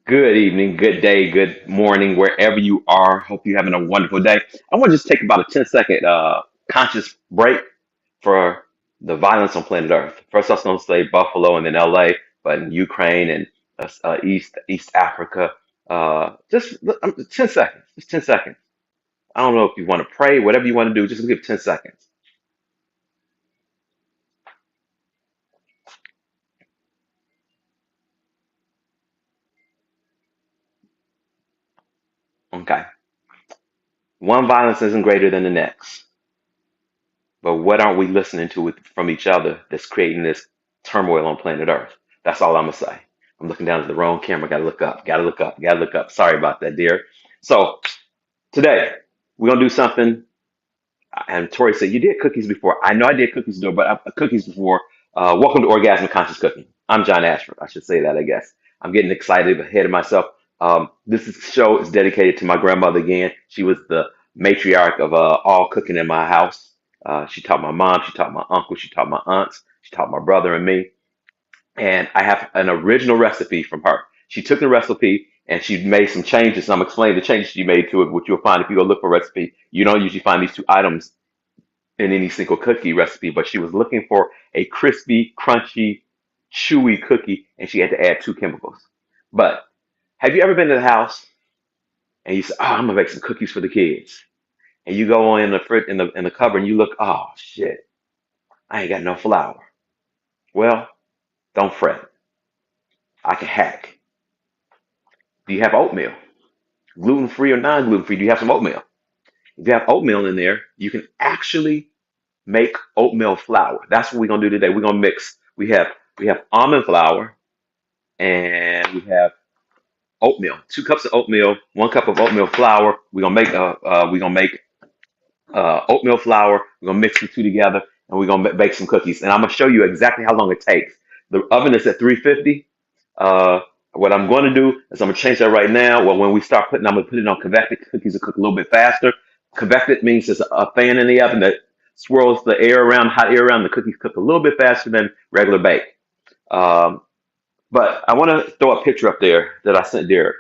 Good evening, good day, good morning, wherever you are. Hope you're having a wonderful day. I want to just take about a 10-second conscious break for the violence on planet Earth. First, I was going to say Buffalo and then LA, but in Ukraine and East Africa, 10 seconds, just 10 seconds. I don't know if you want to pray, whatever you want to do, just give 10 seconds. Okay. One violence isn't greater than the next. But what aren't we listening to from each other that's creating this turmoil on planet Earth? That's all I'm gonna say. I'm looking down at the wrong camera. Gotta look up. Gotta look up. Gotta look up. Sorry about that, dear. So today we're gonna do something. And Tori said you did cookies before. I know I did cookies before, but cookies before. Welcome to Orgasmic Conscious Cooking. I'm John Ashford. I should say that. I guess I'm getting excited ahead of myself. Show is dedicated to my grandmother again. She was the matriarch of all cooking in my house. She taught my mom, she taught my uncle, she taught my aunts, she taught my brother and me. And I have an original recipe from her. She took the recipe and she made some changes. I'm explaining the changes she made to it, which you'll find if you go look for a recipe. You don't usually find these two items in any single cookie recipe, but she was looking for a crispy, crunchy, chewy cookie, and she had to add two chemicals. But have you ever been to the house and you say, "Oh, I'm gonna make some cookies for the kids," and you go on in the in the cupboard and you look, "Oh shit, I ain't got no flour." Well, don't fret. I can hack. Do you have oatmeal? Gluten free or non gluten free? Do you have some oatmeal? If you have oatmeal in there, you can actually make oatmeal flour. That's what we're gonna do today. We're gonna mix. We have almond flour and we have oatmeal. 2 cups of oatmeal, 1 cup of oatmeal flour. We're gonna make oatmeal flour. We're gonna mix the two together, and we're gonna bake some cookies. And I'm gonna show you exactly how long it takes. The oven is at 350. Uh, what I'm going to do is I'm gonna change that right now. Well, when we start putting, I'm gonna put it on convected cookies to cook a little bit faster. Convected means there's a fan in the oven that swirls the air around, hot air around. The cookies cook a little bit faster than regular bake. Um, but I want to throw a picture up there that I sent Derek.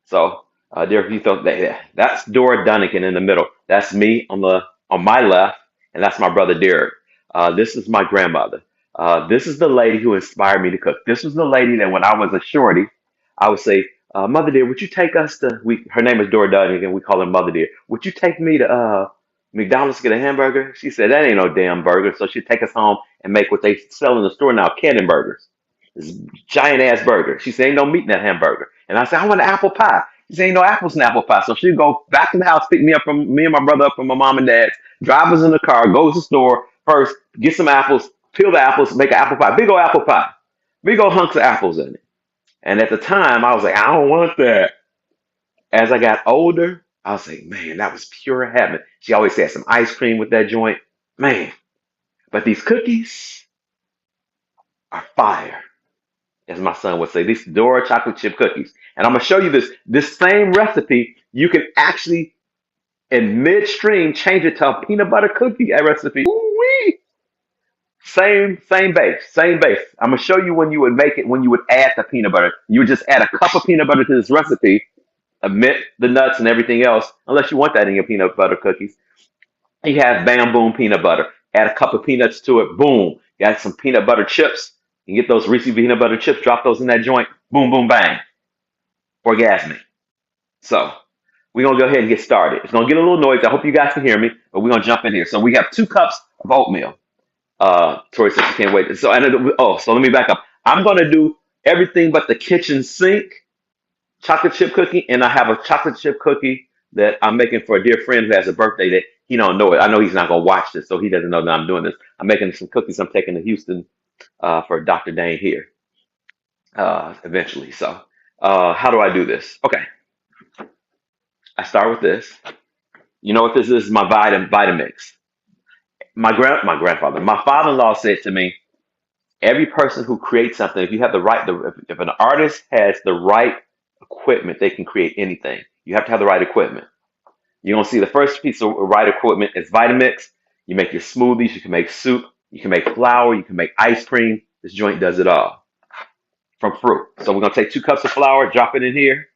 So, Derek, you thought that's Dora Dunnigan in the middle. That's me on my left, and that's my brother Derek. This is my grandmother. This is the lady who inspired me to cook. This was the lady that when I was a shorty, I would say, "Mother dear, would you take us to?" Her name is Dora Dunnigan. We call her Mother dear. "Would you take me to McDonald's to get a hamburger?" She said, "That ain't no damn burger." So she'd take us home and make what they sell in the store now, cannon burgers. This giant ass burger. She said, "Ain't no meat in that hamburger." And I said, "I want an apple pie." She said, "Ain't no apples in apple pie." So she'd go back to the house, pick me and my brother up from my mom and dad's, drive us in the car, go to the store first, get some apples, peel the apples, make an apple pie, big old apple pie, big old hunks of apples in it. And at the time, I was like, I don't want that. As I got older, I was like, man, that was pure heaven. She always had some ice cream with that joint, man. But these cookies are fire, as my son would say, these Dora chocolate chip cookies. And I'm gonna show you this same recipe. You can actually in midstream change it to a peanut butter cookie recipe. Ooh-wee. Same base, same base. I'm gonna show you when you would make it when you would add the peanut butter. You would just add a cup of peanut butter to this recipe, omit the nuts and everything else, unless you want that in your peanut butter cookies. You have bam boom peanut butter. Add a cup of peanuts to it. Boom. You got some peanut butter chips. You get those Reese's peanut butter chips. Drop those in that joint. Boom, boom, bang. Orgasmic. So we're gonna go ahead and get started. It's gonna get a little noisy. I hope you guys can hear me, but we're gonna jump in here. So we have 2 cups of oatmeal. Tori said she can't wait. So let me back up. I'm gonna do everything but the kitchen sink chocolate chip cookie, and I have a chocolate chip cookie that I'm making for a dear friend who has a birthday that he don't know it. I know he's not gonna watch this, so he doesn't know that I'm doing this. I'm making some cookies. I'm taking to Houston for Dr. Dane here eventually. So how do I do this? Okay, I start with this. You know what this is? My Vitamix. My father-in-law said to me, every person who creates something, if you have the right, if an artist has the right equipment, they can create anything. You have to have the right equipment. You're gonna see the first piece of right equipment is Vitamix. You make your smoothies, you can make soup, you can make flour, you can make ice cream. This joint does it all. from fruit. So we're gonna take 2 cups of flour, drop it in here.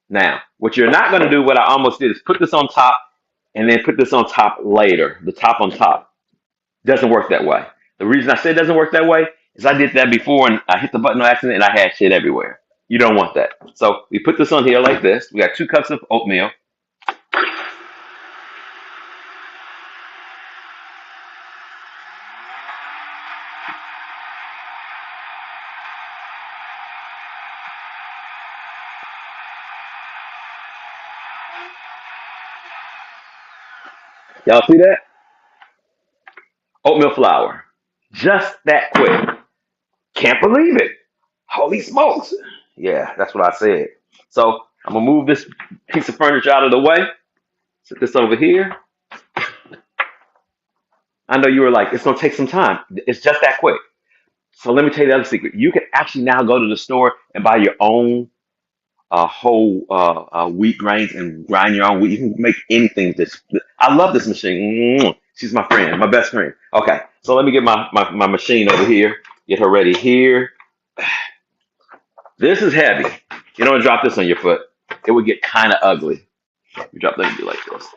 Now, what you're not gonna do, what I almost did, is put this on top and then put this on top later. The top on top doesn't work that way. The reason I say it doesn't work that way is I did that before and I hit the button on accident and I had shit everywhere. You don't want that. So we put this on here like this. We got 2 cups of oatmeal. Y'all see that? Oatmeal flour. Just that quick. Can't believe it. Holy smokes. Yeah, that's what I said. So I'm going to move this piece of furniture out of the way. Set this over here. I know you were like, it's going to take some time. It's just that quick. So let me tell you the other secret. You can actually now go to the store and buy your own whole wheat grains and grind your own wheat. You can make anything. I love this machine. She's my friend, my best friend. Okay, so let me get my machine over here. Get her ready here. This is heavy. You don't drop this on your foot. It would get kind of ugly. You drop that and be like this.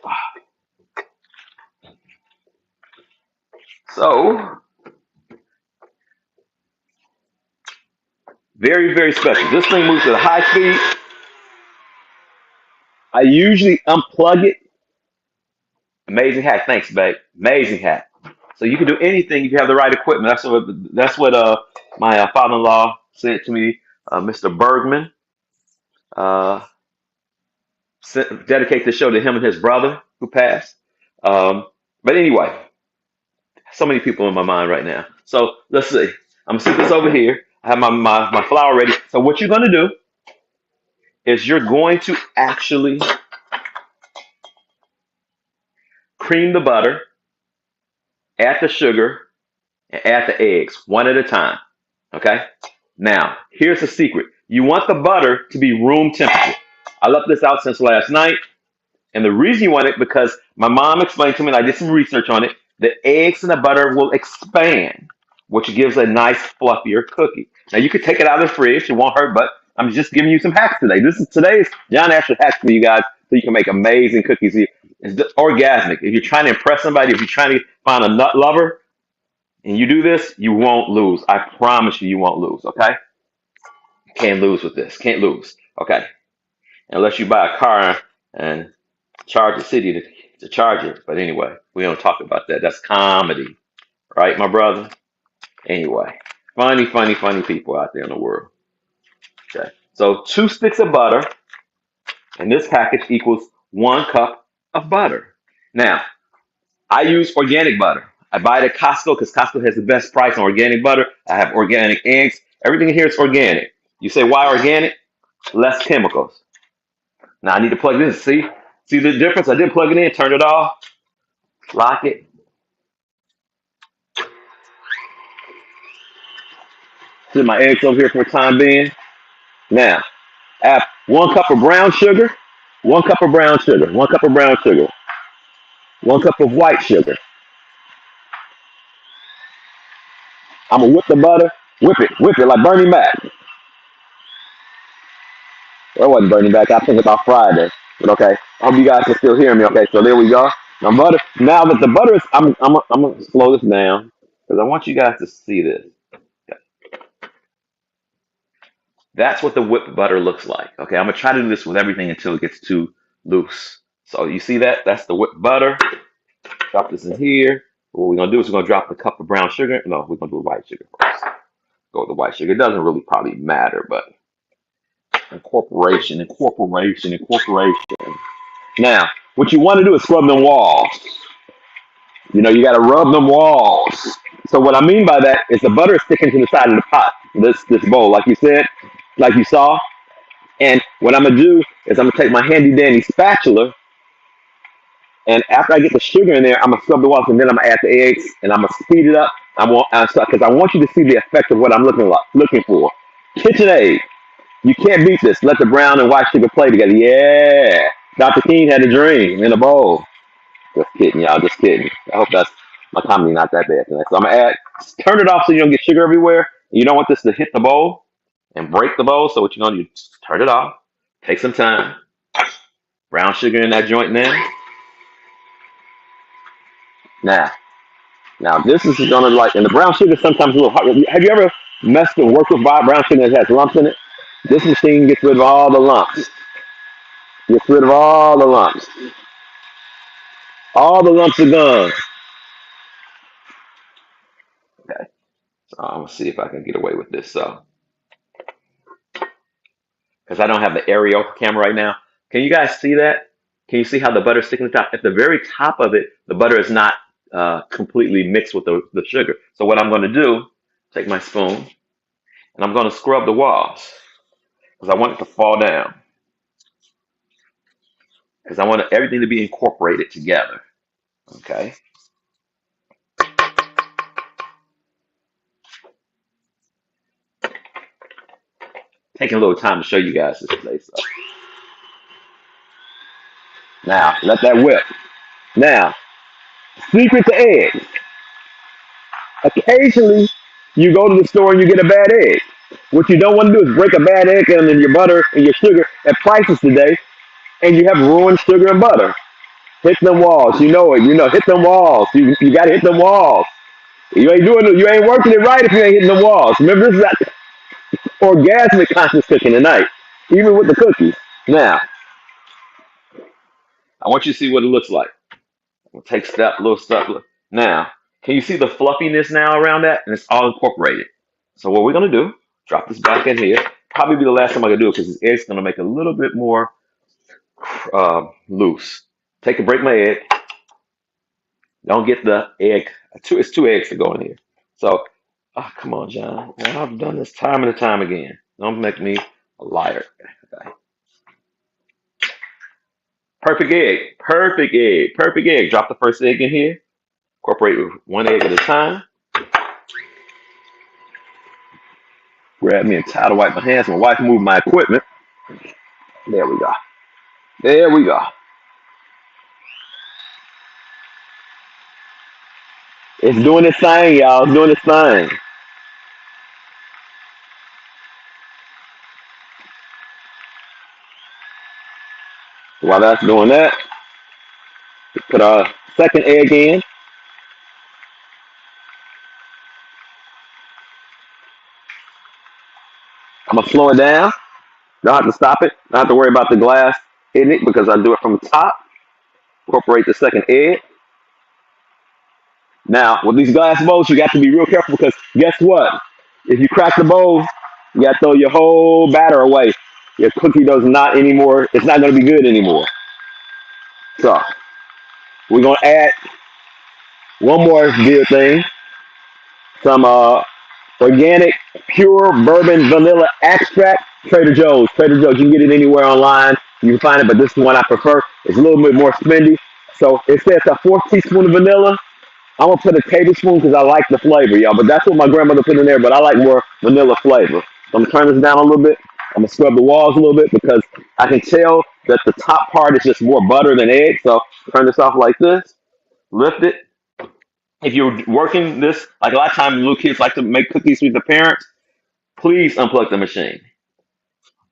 So, very, very special. This thing moves at a high speed. I usually unplug it. Amazing hack. Thanks, babe. Amazing hack. So you can do anything if you have the right equipment. That's what my father-in-law said to me, Mr. Bergman. Uh, dedicate the show to him and his brother who passed. But anyway, so many people in my mind right now. So let's see. I'm gonna sit this over here. I have my flour ready. So what you're gonna do is you're going to actually cream the butter, add the sugar, and add the eggs one at a time. Okay? Now, here's the secret. You want the butter to be room temperature. I left this out since last night. And the reason you want it, because my mom explained to me, and I did some research on it, the eggs and the butter will expand, which gives a nice fluffier cookie. Now you could take it out of the fridge, it won't hurt, but I'm just giving you some hacks today. Today's John Asher hacks for you guys so you can make amazing cookies. It's just orgasmic. If you're trying to impress somebody, if you're trying to find a nut lover, and you do this, you won't lose. I promise you, you won't lose, okay? Can't lose with this. Can't lose. Okay. Unless you buy a car and charge the city to charge it. But anyway, we don't talk about that. That's comedy. Right, my brother? Anyway. Funny, funny, funny people out there in the world. Okay. So 2 sticks of butter. And this package equals 1 cup of butter. Now, I use organic butter. I buy it at Costco because Costco has the best price on organic butter. I have organic eggs. Everything in here is organic. You say, why organic? Less chemicals. Now I need to plug this. See the difference? I didn't plug it in, turn it off, lock it. Put my eggs over here for the time being. Now, add 1 cup of brown sugar, 1 cup of brown sugar, 1 cup of brown sugar, 1 cup of white sugar. I'm gonna whip the butter, whip it like Bernie Mac. That wasn't Bernie Mac. I think about Friday. But okay, I hope you guys can still hear me. Okay, so there we go. Now butter. Now that the butter is, I'm gonna slow this down because I want you guys to see this. That's what the whipped butter looks like. Okay, I'm gonna try to do this with everything until it gets too loose. So you see that? That's the whipped butter. Drop this in here. What we're gonna do is we're gonna drop the cup of brown sugar. No, we're gonna do white sugar first. Go with the white sugar. It doesn't really probably matter, but incorporation. Now, what you want to do is scrub them walls. You know, you got to rub them walls. So what I mean by that is the butter is sticking to the side of the pot, this bowl, like you said, like you saw. And what I'm gonna do is I'm gonna take my handy dandy spatula, and after I get the sugar in there, I'm gonna scrub the walls, and then I'm gonna add the eggs, and I'm gonna speed it up. Because I want you to see the effect of what I'm looking for. KitchenAid. You can't beat this. Let the brown and white sugar play together. Yeah. Dr. King had a dream in a bowl. Just kidding, y'all. Just kidding. I hope that's my comedy not that bad tonight. So I'm gonna turn it off so you don't get sugar everywhere. You don't want this to hit the bowl and break the bowl. So what you're gonna do? Just turn it off. Take some time. Brown sugar in that joint now. Now, now this is gonna like, and the brown sugar sometimes a little hard. Have you ever messed and worked with brown sugar that has lumps in it? This machine gets rid of all the lumps. Gets rid of all the lumps. All the lumps are gone. Okay, so I'm gonna see if I can get away with this. So, because I don't have the aerial camera right now, can you guys see that? Can you see how the butter's sticking to the top? At the very top of it, the butter is not completely mixed with the sugar. So what I'm going to do, take my spoon, and I'm going to scrub the walls because I want it to fall down. Because I want everything to be incorporated together. Okay. Taking a little time to show you guys this place. So. Now, let that whip. Now, secret to eggs. Occasionally, you go to the store and you get a bad egg. What you don't want to do is break a bad egg in your butter and your sugar at prices today, and you have ruined sugar and butter. Hit them walls. You know it. You know, hit them walls. You got to hit them walls. You ain't doing it. You ain't working it right if you ain't hitting the walls. Remember, this is that orgasmic conscious cooking tonight, even with the cookies. Now, I want you to see what it looks like. We'll take step, little step. Now, can you see the fluffiness now around that? And it's all incorporated. So what we're going to do, drop this back in here. Probably be the last time I can do it because this egg's going to make it a little bit more loose. Break my egg. Don't get the egg. It's two eggs to go in here. So, oh, come on, John. Well, I've done this time and time again. Don't make me a liar. Okay. Perfect egg. Perfect egg. Perfect egg. Drop the first egg in here. Incorporate with one egg at a time. Grab me a towel to wipe my hands. My wife moved my equipment. There we go. There we go. It's doing its thing, y'all. It's doing its thing. While that's doing that, put our second egg in. I'm going to slow it down. Don't have to stop it. Don't have to worry about the glass hitting it because I do it from the top. Incorporate the second egg. Now, with these glass bowls, you got to be real careful because guess what? If you crack the bowl, you got to throw your whole batter away. Your cookie does not anymore. It's not going to be good anymore. So, we're going to add one more good thing. Some organic, pure bourbon vanilla extract. Trader Joe's. Trader Joe's. You can get it anywhere online. You can find it, but this is the one I prefer. It's a little bit more spendy. So it says a fourth teaspoon of vanilla. I'm gonna put a tablespoon because I like the flavor, y'all. But that's what my grandmother put in there. But I like more vanilla flavor. So I'm gonna turn this down a little bit. I'm gonna scrub the walls a little bit because I can tell that the top part is just more butter than egg. So turn this off like this. Lift it. If you're working this, like a lot of times little kids like to make cookies with the parents, please unplug the machine.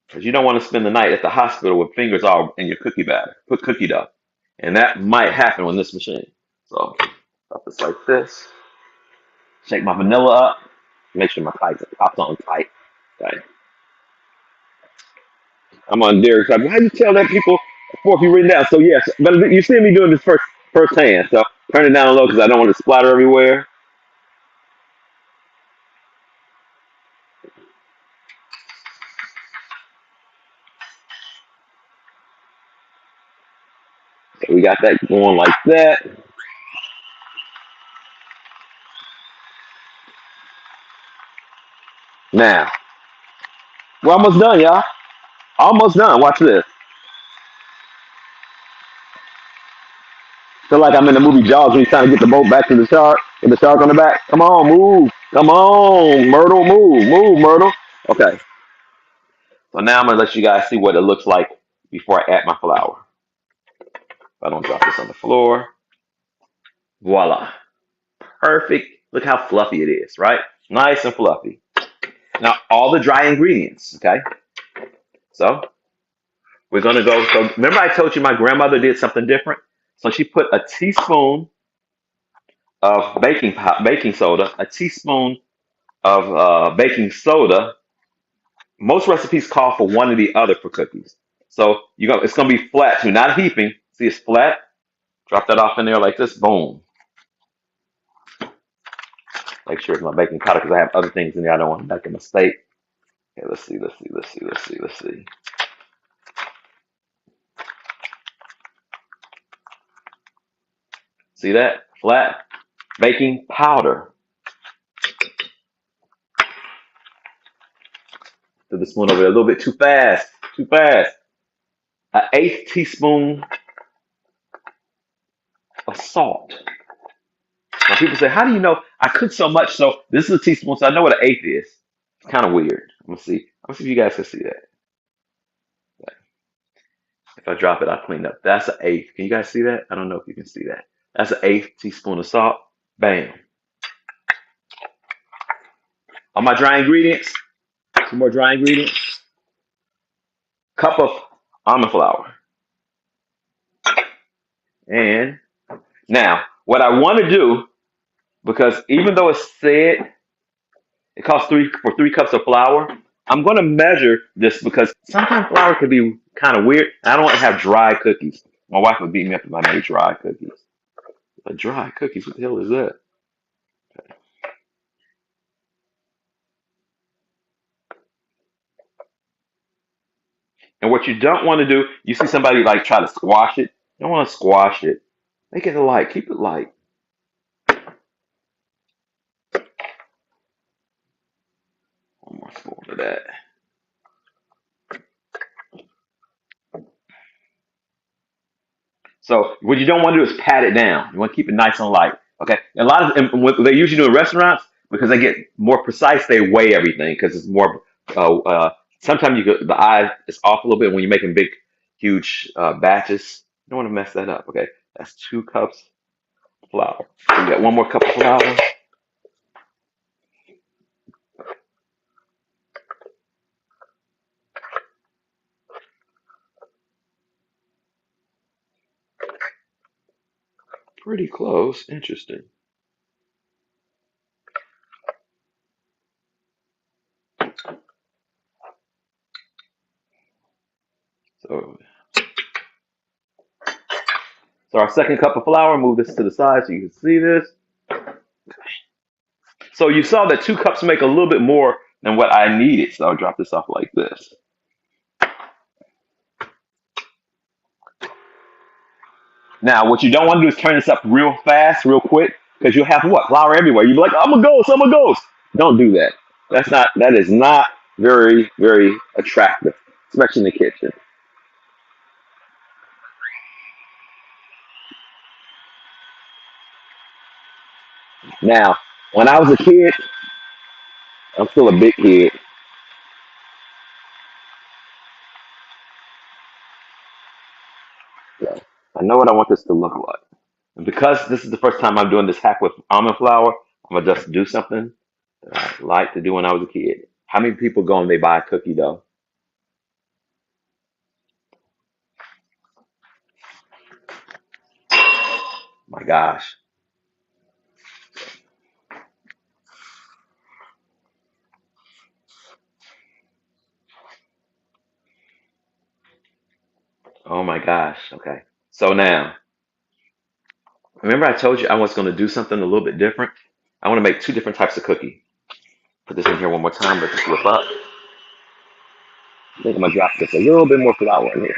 Because you don't want to spend the night at the hospital with fingers all in your cookie batter, put cookie dough. And that might happen on this machine. So, drop this like this. Shake my vanilla up. Make sure my top's on tight. Okay. I'm on Derek's side. How do you tell that people before if you written down? So, yes, but you see me doing this first hand. So, turn it down low because I don't want it to splatter everywhere. So we got that going like that. Now, we're almost done, y'all. Almost done. Watch this. Feel like I'm in the movie Jaws when he's trying to get the boat back to the shark. Get the shark on the back. Come on, move. Come on, Myrtle. Move, Myrtle. Okay. So now I'm going to let you guys see what it looks like before I add my flour. If I don't drop this on the floor. Voila. Perfect. Look how fluffy it is, right? Nice and fluffy. Now, all the dry ingredients, okay? So we're gonna go. So remember, I told you my grandmother did something different. So she put a teaspoon of baking soda, a teaspoon of baking soda. Most recipes call for one or the other for cookies. So it's gonna be flat too, not heaping. See, it's flat. Drop that off in there like this. Boom. Make sure it's my baking powder because I have other things in there. I don't want to make a mistake. Okay, let's see, let's see, let's see, let's see, let's see. See that? Flat baking powder. Threw the spoon over there a little bit too fast. Too fast. An eighth teaspoon of salt. Now people say, how do you know? I cook so much, so this is a teaspoon, so I know what an eighth is. It's kind of weird. I'm gonna see. I'm gonna see if you guys can see that. If I drop it, I'll clean up. That's an eighth. Can you guys see that? I don't know if you can see that. That's an eighth teaspoon of salt. Bam. All my dry ingredients. Some more dry ingredients. Cup of almond flour. And now, what I want to do, because even though it's said it costs 3 cups of flour, I'm going to measure this because sometimes flour can be kind of weird. I don't want to have dry cookies. My wife would beat me up if I made dry cookies. But dry cookies, what the hell is that? And what you don't want to do, you see somebody like try to squash it. You don't want to squash it. Make it light. Keep it light. One more spoon of that. So what you don't want to do is pat it down. You want to keep it nice and light. Okay. And a lot of and what they usually do in restaurants because they get more precise. They weigh everything because it's more. Sometimes the eye is off a little bit when you're making big, huge batches. You don't want to mess that up. Okay. That's 2 cups of flour. So you got one more cup of flour. Pretty close. Interesting. So, so our second cup of flour. Move this to the side so you can see this. So you saw that 2 cups make a little bit more than what I needed. So I'll drop this off like this. Now, what you don't want to do is turn this up real fast, real quick, because you'll have what? Flour everywhere. You'll be like, I'm a ghost, I'm a ghost. Don't do that. That is not very, very attractive, especially in the kitchen. Now, when I was a kid, I'm still a big kid. So I know what I want this to look like. And because this is the first time I'm doing this hack with almond flour, I'm gonna just do something that I liked to do when I was a kid. How many people go and they buy a cookie dough? My gosh. Oh my gosh. Okay. So now, remember I told you I was going to do something a little bit different? I want to make 2 different types of cookie. Put this in here one more time. Let this whip up. I think I'm going to drop just a little bit more flour in here.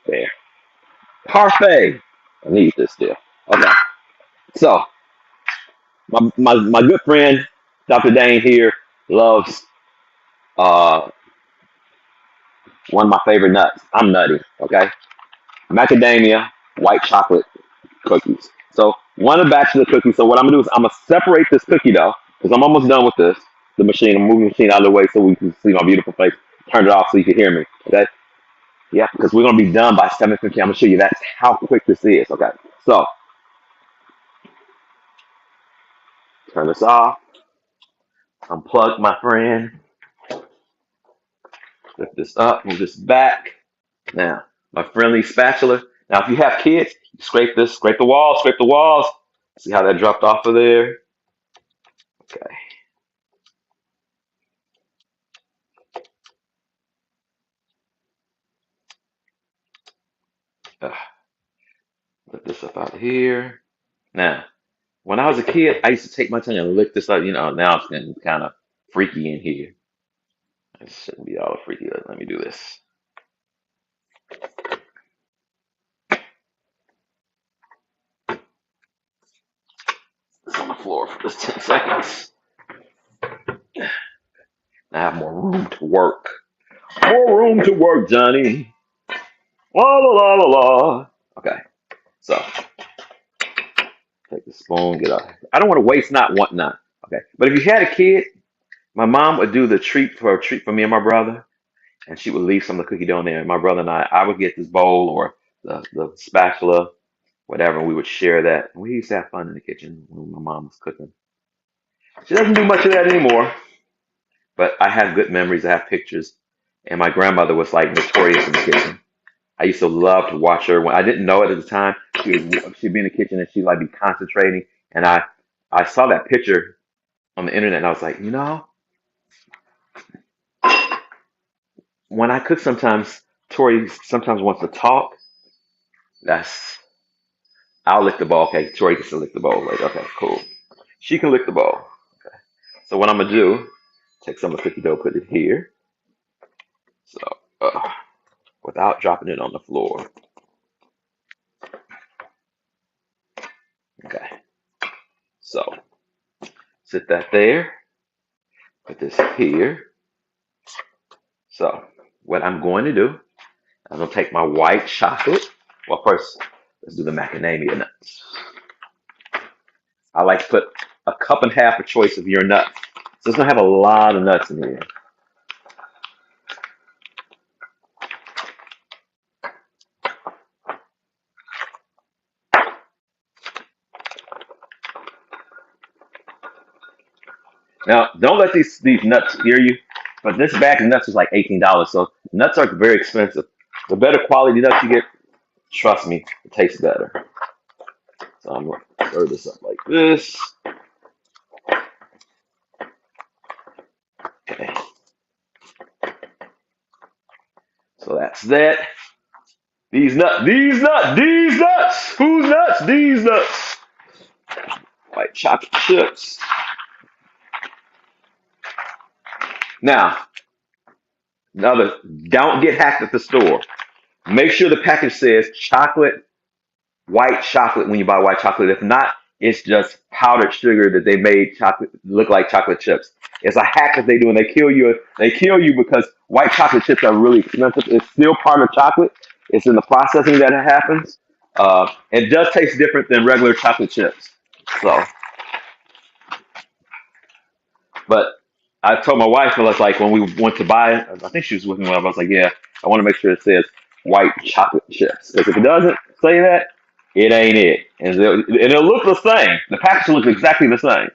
There. Parfait. I need this still. Okay. So, my good friend, Dr. Dane here, loves uh, one of my favorite nuts. I'm nutty. Okay. Macadamia white chocolate cookies. So one batch of the cookies. So what I'm gonna do is I'm gonna separate this cookie dough because I'm almost done with this. The machine. I'm moving the machine out of the way so we can see my beautiful face. Turn it off so you can hear me. Okay. Yeah, because we're gonna be done by 7:50. I'm gonna show you that's how quick this is. Okay. So turn this off. Unplug, my friend. Lift this up. Move this back. Now, my friendly spatula. Now, if you have kids, scrape this, scrape the walls, scrape the walls. See how that dropped off of there? Okay. Uh, Lift this up out of here. Now, when I was a kid, I used to take my tongue and lick this up. Now it's getting kind of freaky in here. It shouldn't be all freaky. Let me do this. It's on the floor for just 10 seconds. I have more room to work. More room to work, Johnny. La la la la la. Okay, so take the spoon, get out. I don't want to waste not, want not. Okay, but if you had a kid, my mom would do the treat for me and my brother, and she would leave some of the cookie dough in there. And my brother and I would get this bowl or the spatula, whatever, and we would share that. And we used to have fun in the kitchen when my mom was cooking. She doesn't do much of that anymore, but I have good memories. I have pictures, and my grandmother was like notorious in the kitchen. I used to love to watch her when I didn't know it at the time. She'd be in the kitchen and she'd like be concentrating. And I saw that picture on the internet and I was like, when I cook sometimes, Tori sometimes wants to talk. That's I'll lick the bowl. Okay, Tori gets to lick the bowl later. Okay, cool. She can lick the bowl. Okay. So what I'm gonna do, take some of the cookie dough, put it here. So without dropping it on the floor. Okay. So sit that there. Put this here. So what I'm going to do, I'm going to take my white chocolate. Well, first, let's do the macadamia nuts. I like to put a cup and a half of choice of your nuts. So it's going to have a lot of nuts in here. Now, don't let these nuts scare you, but this bag of nuts is like $18. So nuts are very expensive. The better quality nuts you get, trust me, it tastes better. So I'm going to stir this up like this. Okay. So that's that. These nuts. Whose nuts? These nuts. White chocolate chips. Now, don't get hacked at the store. Make sure the package says white chocolate when you buy white chocolate. If not, it's just powdered sugar that they made chocolate look like chocolate chips. It's a hack that they do, and they kill you. They kill you because white chocolate chips are really expensive. It's still part of chocolate. It's in the processing that it happens. It does taste different than regular chocolate chips. So, but I told my wife, I was like, when we went to buy it, I think she was with me when I was like, yeah, I want to make sure it says white chocolate chips. Because if it doesn't say that, it ain't it. And it'll look the same. The package looks exactly the same.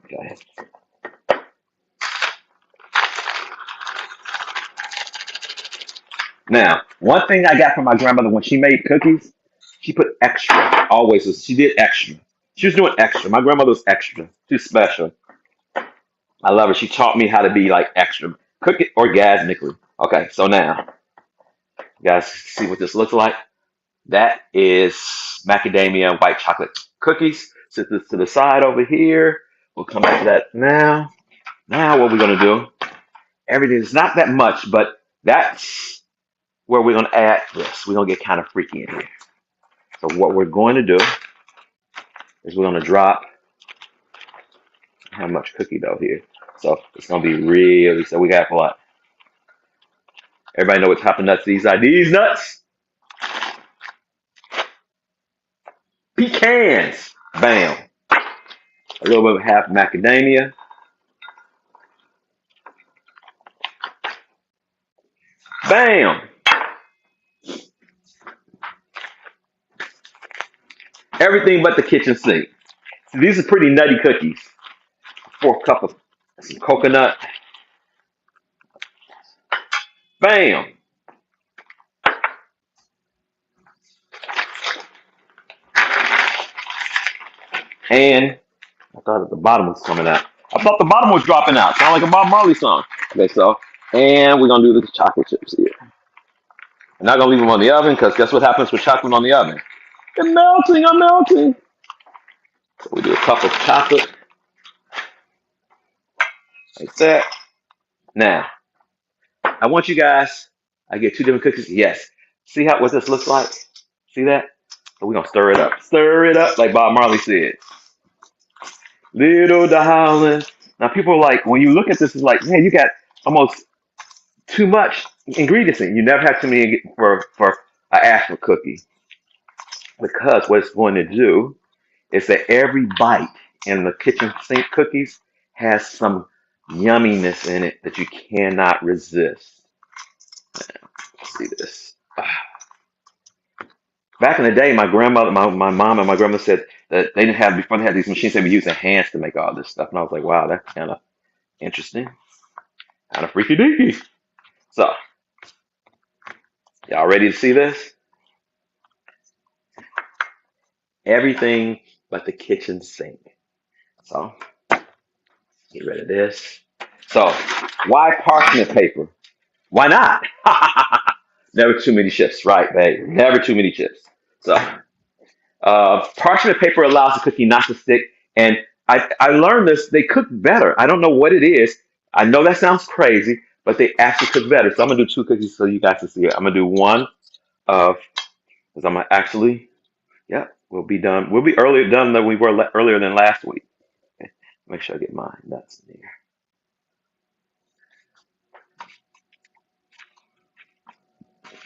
Okay. Now, one thing I got from my grandmother when she made cookies, she put extra. Always, she did extra. She was doing extra. My grandmother was extra. She's special. I love her. She taught me how to be like extra. Cook it orgasmically. Okay, so now, you guys see what this looks like? That is macadamia and white chocolate cookies. Set this to the side over here. We'll come back to that now. Now, what we're going to do, everything is not that much, but that's where we're going to add this. We're going to get kind of freaky in here. So what we're going to do is we're going to drop how much cookie dough here. So it's going to be really, so we got what? Everybody know what type of nuts these are. These nuts, pecans. Bam. A little bit of half macadamia. Bam. Everything but the kitchen sink. So these are pretty nutty cookies. 4 cup of some coconut. Bam. And I thought the bottom was coming out. I thought the bottom was dropping out. Sound like a Bob Marley song. Okay, so, and we're going to do the chocolate chips here. I'm not going to leave them on the oven because guess what happens with chocolate on the oven? They're melting. I'm melting. So we do a cup of chocolate like that. Now, I want you guys, I get 2 different cookies. Yes. See how what this looks like? See that? So we're going to stir it up. Stir it up like Bob Marley said. Little darling. Now people are like, when you look at this, it's like, man, you got almost too much ingredients in it. You never have too many for an actual cookie. Because what it's going to do is that every bite in the kitchen sink cookies has some yumminess in it that you cannot resist. Let's see this. Back in the day, my grandmother, my mom and my grandmother said that they didn't have, before they had these machines, they were using hands to make all this stuff. And I was like, wow, that's kind of interesting. Kind of freaky deaky. So, y'all ready to see this? Everything but the kitchen sink. So, get rid of this. So, why parchment paper? Why not? Never too many chips, right, babe? Never too many chips. So, parchment paper allows the cookie not to stick. And I learned this, they cook better. I don't know what it is. I know that sounds crazy, but they actually cook better. So I'm going to do 2 cookies so you guys can see it. I'm going to do one of, because I'm going to actually, yeah, we'll be done. We'll be earlier done than we were earlier than last week. Okay. Make sure I get mine. That's in here.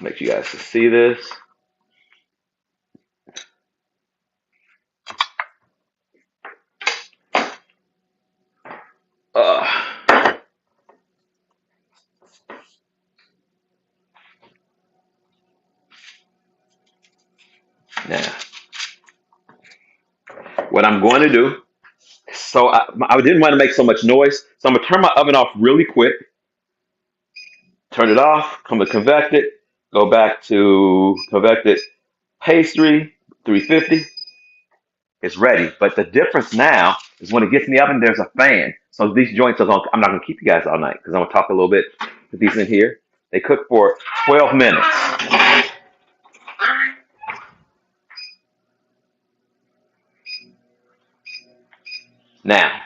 Make you guys can see this. Uh, now, what I'm going to do, so I didn't want to make so much noise, so I'm going to turn my oven off really quick, turn it off, come to convected, go back to convected pastry, 350. It's ready. But the difference now is when it gets in the oven, there's a fan. So these joints are going, I'm not going to keep you guys all night because I'm going to talk a little bit with these in here. They cook for 12 minutes. Now,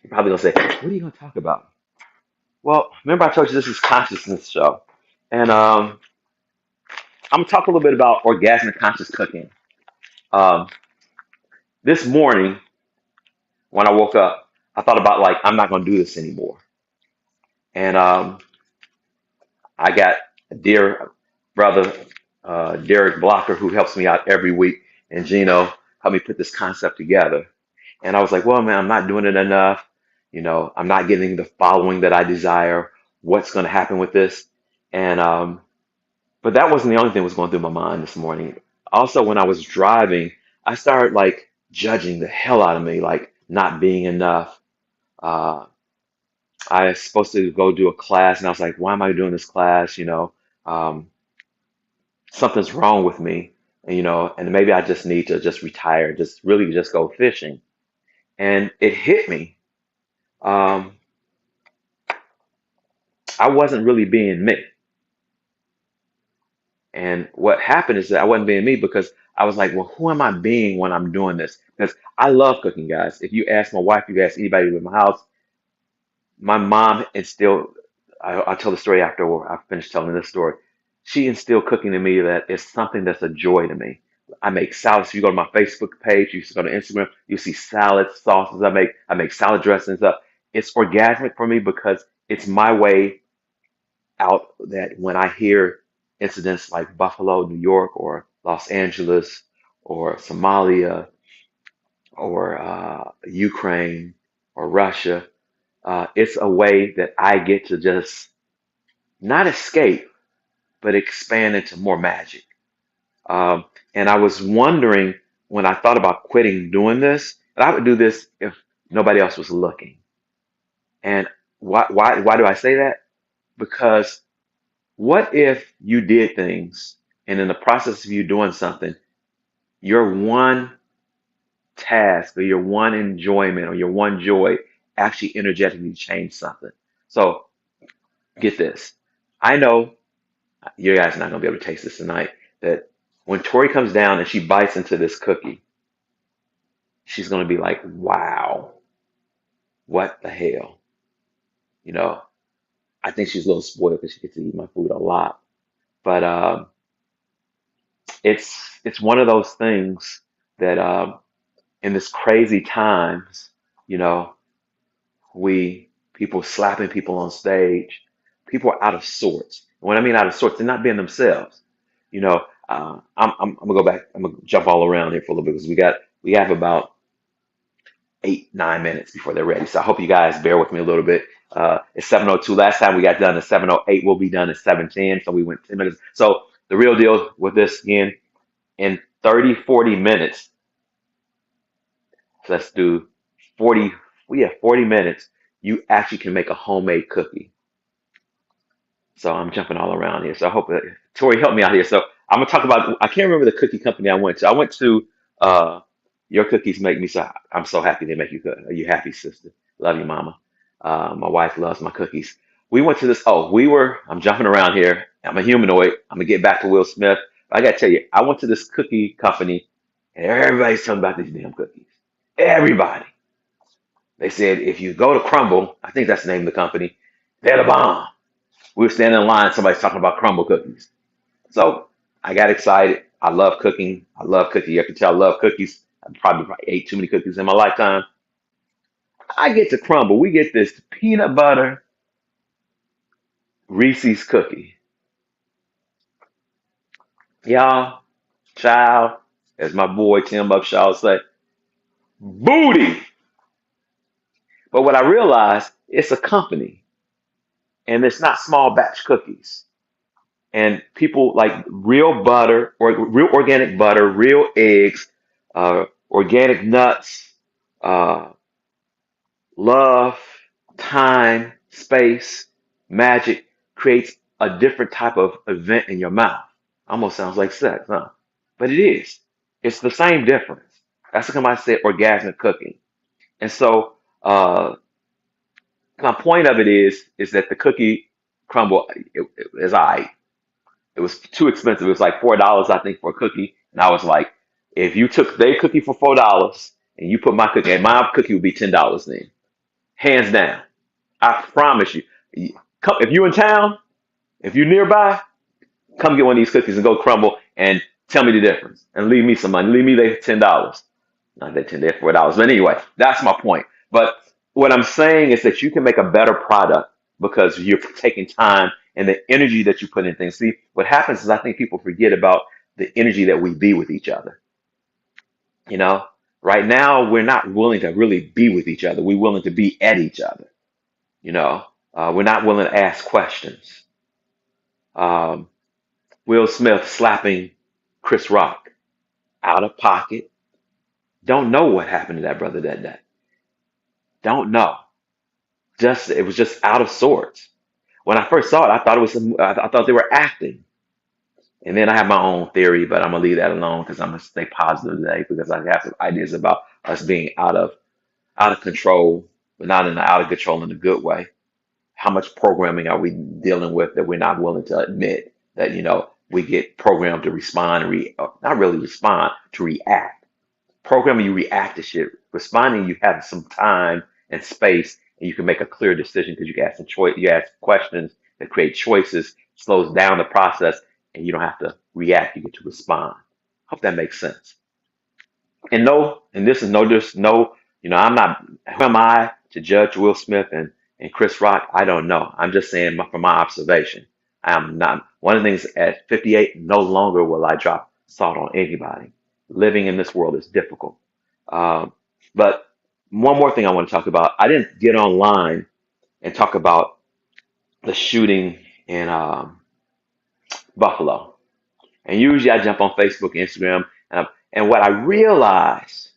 you're probably going to say, what are you going to talk about? Well, remember I told you this is consciousness show. And I'm going to talk a little bit about orgasmic conscious cooking. Um, this morning, when I woke up, I thought about like, I'm not going to do this anymore. And I got a dear brother, Derek Blocker, who helps me out every week, and Gino helped me put this concept together. And I was like, well, man, I'm not doing it enough. I'm not getting the following that I desire. What's going to happen with this? And but that wasn't the only thing that was going through my mind this morning. Also, when I was driving, I started like judging the hell out of me, like not being enough. Uh, I was supposed to go do a class, and I was like, why am I doing this class? Um, something's wrong with me, and maybe I just need to just retire, just really just go fishing. And it hit me. Um, I wasn't really being me. And what happened is that I wasn't being me because I was like, well, who am I being when I'm doing this? Because I love cooking, guys. If you ask my wife, if you ask anybody in my house, my mom instilled, I'll tell the story after I finish telling this story. She instilled cooking in me that it's something that's a joy to me. I make salads. If you go to my Facebook page, you go to Instagram, you see salads, sauces I make. I make salad dressings up. It's orgasmic for me because it's my way. out that when I hear incidents like Buffalo, New York, or Los Angeles, or Somalia, or Ukraine, or Russia, it's a way that I get to just not escape, but expand into more magic. Um, and I was wondering when I thought about quitting doing this, that I would do this if nobody else was looking. And why do I say that? Because what if you did things and in the process of you doing something, your one task or your one enjoyment or your one joy actually energetically changed something? So get this. I know you guys are not gonna be able to taste this tonight. That when Tori comes down and she bites into this cookie, she's gonna be like, "Wow, what the hell?" You know. I think she's a little spoiled because she gets to eat my food a lot. But it's one of those things that in this crazy times, you know, we people slapping people on stage, people are out of sorts. When I mean out of sorts, they're not being themselves. You know, I'm gonna go back. I'm gonna jump all around here for a little bit because we have about 8, 9 minutes before they're ready. So I hope you guys bear with me a little bit. It's 7:02. Last time we got done at 7:08. We'll be done at 7:10. So we went 10 minutes. So the real deal with this again, in 30, 40 minutes, let's do 40, we have 40 minutes, you actually can make a homemade cookie. So I'm jumping all around here. So I hope that Tori help me out here. So I'm gonna talk about. I can't remember the cookie company I went to. I went to uh, Your Cookies Make Me So. I'm so happy they make you good. Are you happy, sister? Love you, mama. My wife loves my cookies. We went to this. Oh, we were. I'm jumping around here. I'm a humanoid. I'm gonna get back to Will Smith. But I gotta tell you, I went to this cookie company, and everybody's talking about these damn cookies. Everybody. They said if you go to Crumble, I think that's the name of the company, they're the bomb. We were standing in line, somebody's talking about crumble cookies. So I got excited. I love cooking. I love cooking. You can tell I love cookies. I probably ate too many cookies in my lifetime. I get to crumble. We get this peanut butter Reese's cookie. Y'all, child, as my boy Tim Upshaw say, booty. But what I realized, it's a company and it's not small batch cookies. And people like real butter or real organic butter, real eggs, organic nuts, uh, love, time, space, magic creates a different type of event in your mouth. Almost sounds like sex, huh? But it is. It's the same difference. That's how I said orgasmic cooking. And so my point of it is that the cookie crumble is I. It was too expensive. It was like $4, I think, for a cookie. And I was like, if you took their cookie for $4 and you put my cookie, and my cookie would be $10 then, hands down. I promise you. If you're in town, if you're nearby, come get one of these cookies and go crumble and tell me the difference and leave me some money. Leave me their $10. Not that 10, they're $4. But anyway, that's my point. But what I'm saying is that you can make a better product because you're taking time and the energy that you put in things. See, what happens is I think people forget about the energy that we be with each other. You know, right now we're not willing to really be with each other. We're willing to be at each other. You know, we're not willing to ask questions. Um, Will Smith slapping Chris Rock out of pocket. Don't know what happened to that brother that day. Don't know. Just it was just out of sorts. When I first saw it, I thought it was I thought they were acting. And then I have my own theory, but I'm gonna leave that alone because I'm gonna stay positive today because I have some ideas about us being out of control, but not in the out of control in a good way. How much programming are we dealing with that we're not willing to admit that we get programmed to respond and not really respond to react. Programming, you react to shit. Responding, you have some time and space, and you can make a clear decision because you can ask some choice. You ask questions that create choices, slows down the process, and you don't have to react. You get to respond. Hope that makes sense. And this is no, I'm not. Who am I to judge Will Smith and And Chris Rock, I don't know. I'm just saying from my observation. I'm not. One of the things at 58, no longer will I drop salt on anybody. Living in this world is difficult. Um, but one more thing I want to talk about. I didn't get online and talk about the shooting in Buffalo. And usually I jump on Facebook, Instagram, and what I realize,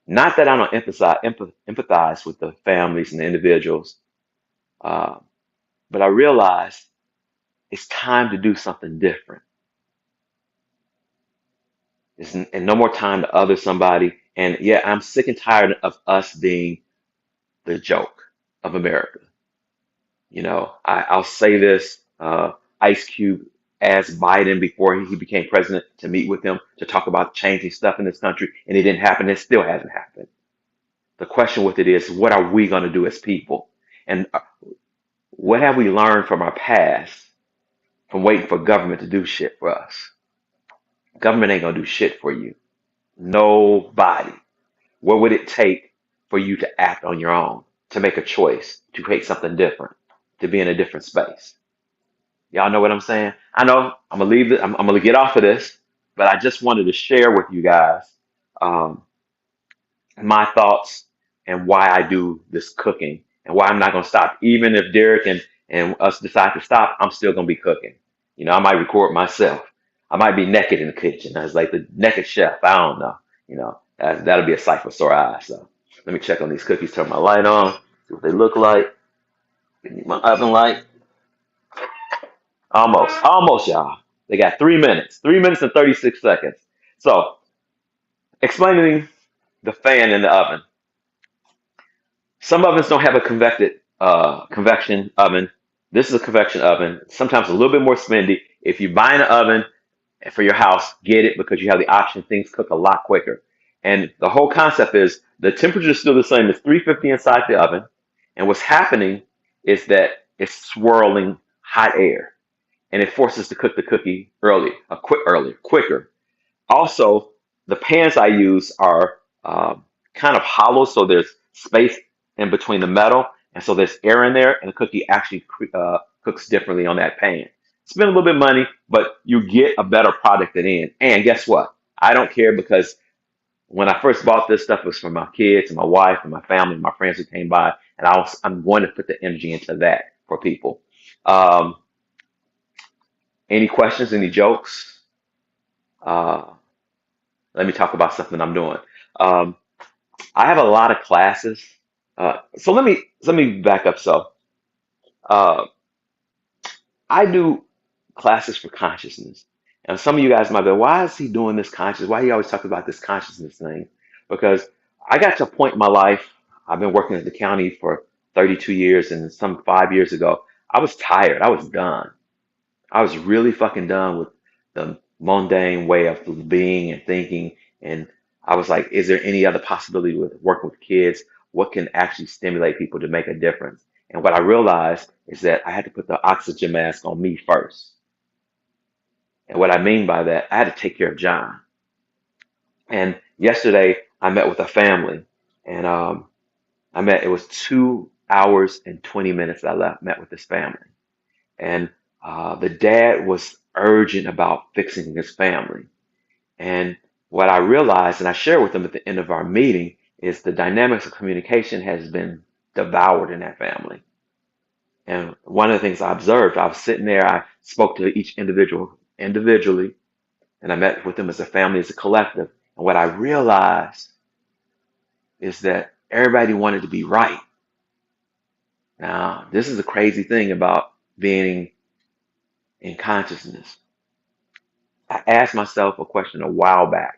not that I don't empathize with the families and the individuals, uh, but I realize it's time to do something different. And no more time to other somebody. And yeah, I'm sick and tired of us being the joke of America. I'll say this: Ice Cube asked Biden before he became president to meet with him to talk about changing stuff in this country, and it didn't happen. It still hasn't happened. The question with it is, what are we going to do as people? And what have we learned from our past from waiting for government to do shit for us? Government ain't going to do shit for you. Nobody. What would it take for you to act on your own, to make a choice, to create something different, to be in a different space? Y'all know what I'm saying? I know I'm gonna leave it. I'm gonna get off of this, but I just wanted to share with you guys um, my thoughts and why I do this cooking and why I'm not gonna stop. Even if Derek and us decide to stop, I'm still gonna be cooking. I might record myself. I might be naked in the kitchen. I was like the naked chef. I don't know. That'll be a sight for sore eyes. So let me check on these cookies. Turn my light on. See what they look like. Need my oven light. Almost, y'all. They got 3 minutes, 3 minutes and 36 seconds. So, explaining the fan in the oven. Some ovens don't have a convection oven. This is a convection oven. Sometimes a little bit more spendy. If you buy an oven for your house, get it because you have the option. Things cook a lot quicker. And the whole concept is the temperature is still the same. It's 350 inside the oven. And what's happening is that it's swirling hot air and it forces to cook the cookie quicker. Also, the pans I use are kind of hollow, so there's space in between the metal, and so there's air in there, and the cookie actually cooks differently on that pan. Spend a little bit of money, but you get a better product at the end. And guess what? I don't care because when I first bought this stuff, it was for my kids and my wife and my family and my friends who came by, and I'm going to put the energy into that for people. Um, any questions? Any jokes? Uh, Let me talk about something I'm doing. Um, I have a lot of classes. So let me back up. So uh, I do classes for consciousness, and some of you guys might be, why is he doing this conscious? Why he always talk about this consciousness thing? Because I got to a point in my life. I've been working at the county for 32 years, and some 5 years ago, I was tired. I was done. I was really fucking done with the mundane way of being and thinking. And I was like, is there any other possibility with working with kids? What can actually stimulate people to make a difference? And what I realized is that I had to put the oxygen mask on me first. And what I mean by that, I had to take care of John. And yesterday I met with a family and it was 2 hours and 20 minutes that met with this family. And the dad was urgent about fixing his family. And what I realized, and I shared with them at the end of our meeting, is the dynamics of communication has been devoured in that family. And one of the things I observed, I was sitting there, I spoke to each individual individually, and I met with them as a family, as a collective. And what I realized is that everybody wanted to be right. Now, this is a crazy thing about being in consciousness. I asked myself a question a while back.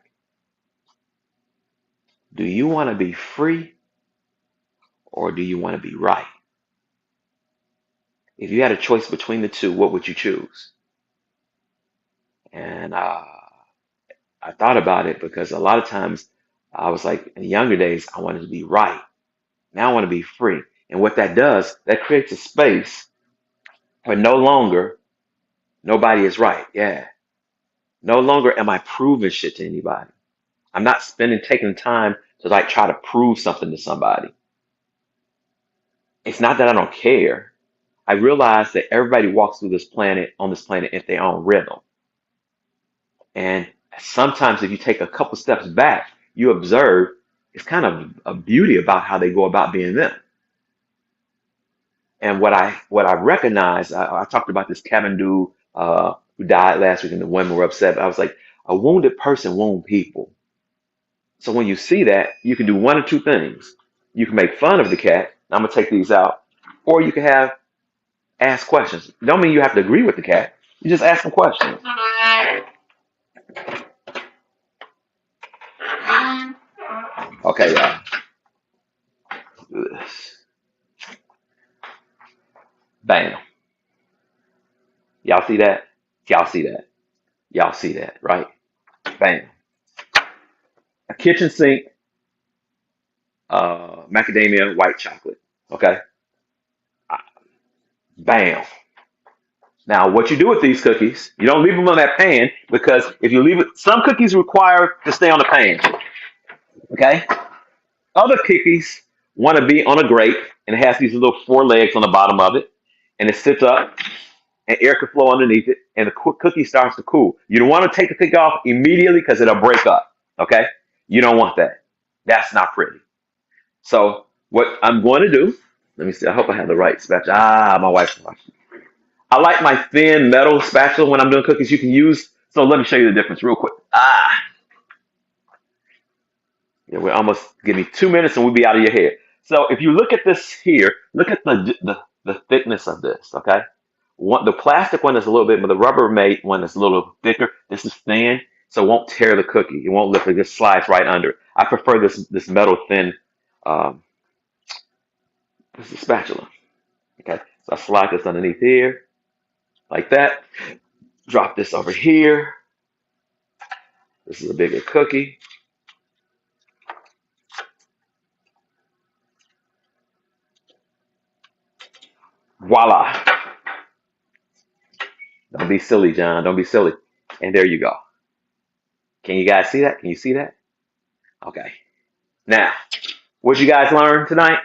Do you want to be free or do you want to be right? If you had a choice between the two, what would you choose? And I thought about it because a lot of times I was like, in the younger days, I wanted to be right. Now I want to be free. And what that does, that creates a space where no longer nobody is right. Yeah. No longer am I proving shit to anybody. I'm not taking the time to like try to prove something to somebody. It's not that I don't care. I realize that everybody walks through this planet on this planet at their own rhythm. And sometimes if you take a couple steps back, you observe it's kind of a beauty about how they go about being them. And what I recognize, I talked about this cabin dude who died last week, and the women were upset. But I was like, a wounded person wound people. So when you see that, you can do one or two things. You can make fun of the cat. I'm gonna take these out, or you can have ask questions. Don't mean you have to agree with the cat. You just ask them questions. Okay, y'all. Do this. Bam. Y'all see that? Y'all see that? Y'all see that, right? Bam. A kitchen sink, macadamia white chocolate. Okay. Bam. Now, what you do with these cookies, you don't leave them on that pan because if you leave it, some cookies require to stay on the pan. Okay. Other cookies want to be on a grate and it has these little four legs on the bottom of it, and it sits up and air can flow underneath it, and the cookie starts to cool. You don't want to take the cookie off immediately because it'll break up. Okay. You don't want that. That's not pretty. So what I'm going to do, let me see. I hope I have the right spatula. My wife's watching. I like my thin metal spatula when I'm doing cookies. You can use. So let me show you the difference real quick. Yeah, we're almost. Give me 2 minutes and we'll be out of your hair. So if you look at this here, look at the thickness of this. Okay, the plastic one is a little bit, but the Rubbermaid one is a little thicker. This is thin, so it won't tear the cookie. It won't lift. It just slides right under it. I prefer this metal thin. Um, this is a spatula. Okay, so I slide this underneath here like that. Drop this over here. This is a bigger cookie. Voila. Don't be silly, John. Don't be silly. And there you go. Can you guys see that? Can you see that? Okay. Now, what you guys learn tonight?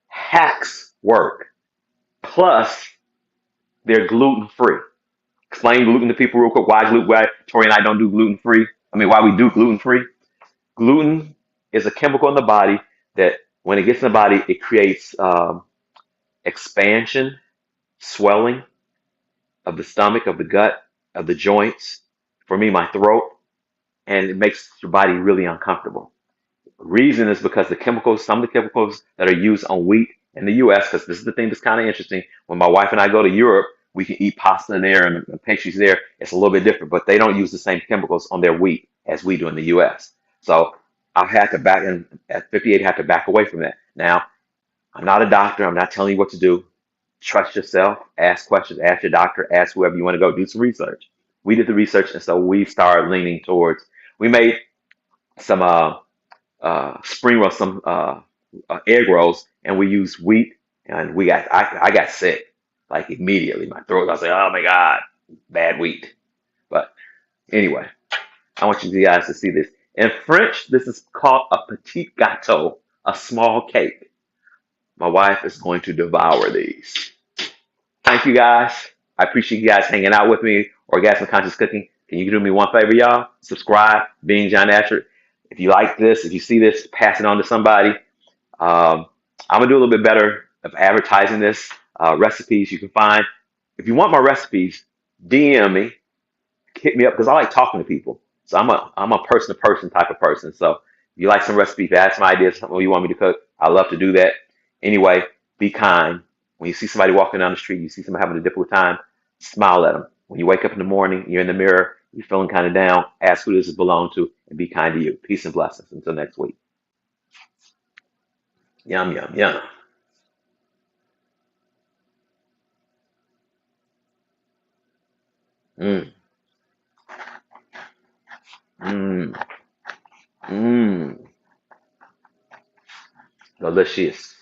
Hacks work. Plus, they're gluten free. Explain gluten to people real quick. Why Tori and I don't do gluten free? I mean, why we do gluten free? Gluten is a chemical in the body that when it gets in the body, it creates expansion, swelling of the stomach, of the gut, of the joints. For me, my throat, and it makes your body really uncomfortable. Reason is because some of the chemicals that are used on wheat in the U.S., because this is the thing that's kind of interesting. When my wife and I go to Europe, we can eat pasta in there and pastries there. It's a little bit different, but they don't use the same chemicals on their wheat as we do in the U.S. So I had to back in at 58, I had to back away from that. Now, I'm not a doctor. I'm not telling you what to do. Trust yourself. Ask questions. Ask your doctor. Ask whoever you want to go. Do some research. We did the research, and so we started leaning towards. We made some spring rolls, some egg rolls, and we used wheat. And I got sick like immediately. My throat. I was like, oh my god, bad wheat. But anyway, I want you guys to see this. In French, this is called a petit gâteau, a small cake. My wife is going to devour these. Thank you guys. I appreciate you guys hanging out with me. Orgasmic Conscious Cooking. Can you do me one favor, y'all? Subscribe, Being John Ashford. If you like this, if you see this, pass it on to somebody. I'm gonna do a little bit better of advertising this. Recipes you can find. If you want my recipes, DM me, hit me up because I like talking to people. So I'm a person to person type of person. So if you like some recipes, add some ideas, something you want me to cook, I love to do that. Anyway, be kind. When you see somebody walking down the street, you see somebody having a difficult time, smile at them. When you wake up in the morning, you're in the mirror, you're feeling kind of down, ask who this belongs to and be kind to you. Peace and blessings. Until next week. Yum, yum, yum. Mm, mm, mm. Delicious.